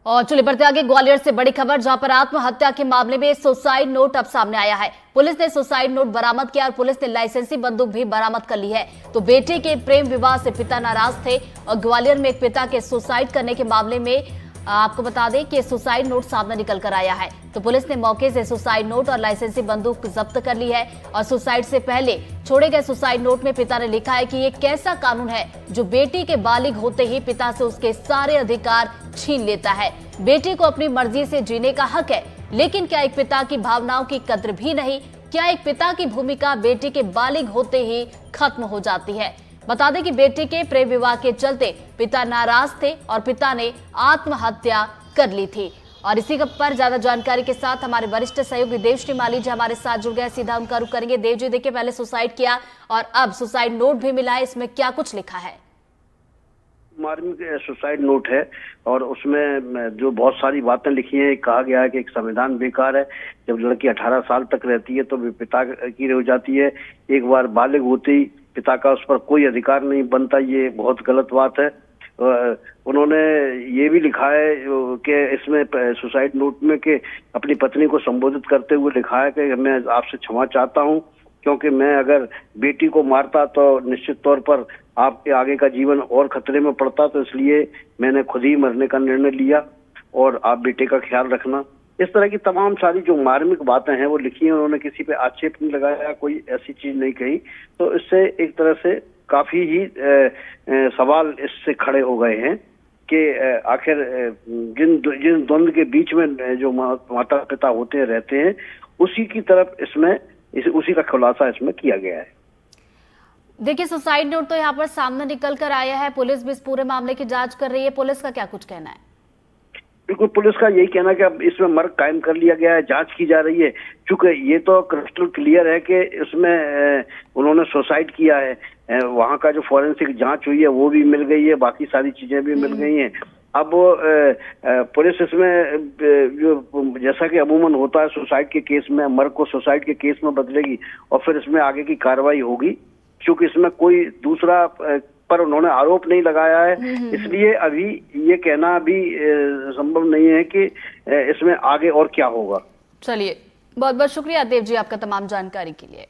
और चलिए बढ़ते आगे, ग्वालियर से बड़ी खबर, जहां पर आत्महत्या के मामले में सुसाइड नोट अब सामने आया है। पुलिस ने सुसाइड नोट बरामद किया और पुलिस ने लाइसेंसी बंदूक भी बरामद कर ली है। तो बेटे के प्रेम विवाह से पिता नाराज थे और ग्वालियर में एक पिता के सुसाइड करने के मामले में आपको बता दें कि सुसाइड नोट सामने निकल कर आया है। तो पुलिस ने मौके से सुसाइड नोट और लाइसेंसी बंदूक जब्त कर ली है। और सुसाइड से पहले छोड़े गए सुसाइड नोट में पिता ने लिखा है कि ये कैसा कानून है जो बेटी के बालिग होते ही पिता से उसके सारे अधिकार छीन लेता है। बेटी को अपनी मर्जी से जीने का हक है, लेकिन क्या एक पिता की भावनाओं की कद्र भी नहीं? क्या एक पिता की भूमिका बेटी के बालिग होते ही खत्म हो जाती है? बता दें कि बेटे के प्रेम विवाह के चलते पिता नाराज थे और पिता ने आत्महत्या कर ली थी। और इसी पर ज्यादा जानकारी के साथ हमारे वरिष्ठ सहयोगी देवश्री माली जी हमारे साथ जुड़ गए, सीधा उनका रुख करेंगे। देव जी, देखिए पहले सुसाइड किया और अब सुसाइड नोट भी मिला है, इसमें क्या कुछ लिखा है? मार्मिक सुसाइड नोट है और उसमें जो बहुत सारी बातें लिखी हैं। कहा गया है कि एक संविधान बेकार है, जब लड़की 18 साल तक रहती है तो पिता की हो जाती है, एक बार बालिग होते ही पिता का उस पर कोई अधिकार नहीं बनता। ये बहुत गलत बात है। उन्होंने ये भी लिखा है कि इसमें सुसाइड नोट में कि अपनी पत्नी को संबोधित करते हुए लिखा है कि मैं आपसे क्षमा चाहता हूं, क्योंकि मैं अगर बेटी को मारता तो निश्चित तौर पर आपके आगे का जीवन और खतरे में पड़ता, तो इसलिए मैंने खुद ही मरने का निर्णय लिया और आप बेटे का ख्याल रखना। इस तरह की तमाम सारी जो मार्मिक बातें हैं वो लिखी हैं। उन्होंने किसी पे आक्षेप नहीं लगाया, कोई ऐसी चीज नहीं कही। तो इससे एक तरह से काफी ही सवाल इससे खड़े हो गए हैं कि आखिर जिन द्वंद्व के बीच में जो माता पिता होते रहते हैं उसी की तरफ उसी का खुलासा इसमें किया गया है। देखिए, सुसाइड नोट तो यहाँ पर सामने निकल कर आया है, पुलिस भी इस पूरे मामले की जांच कर रही है। पुलिस का क्या कुछ कहना है? बिल्कुल, पुलिस का यही कहना है कि अब इसमें मर्ग कायम कर लिया गया है, जांच की जा रही है। चूंकि ये तो क्रिस्टल क्लियर है कि इसमें उन्होंने सुसाइड किया है, वहां का जो फॉरेंसिक जांच हुई है वो भी मिल गई है, बाकी सारी चीजें भी मिल गई हैं। अब पुलिस इसमें जो जैसा कि अमूमन होता है सुसाइड के केस में, मर्ग को सुसाइड के केस में बदलेगी और फिर इसमें आगे की कार्रवाई होगी। क्योंकि इसमें कोई दूसरा पर उन्होंने आरोप नहीं लगाया है, इसलिए अभी ये कहना भी संभव नहीं है कि इसमें आगे और क्या होगा। चलिए, बहुत बहुत शुक्रिया देव जी आपका तमाम जानकारी के लिए।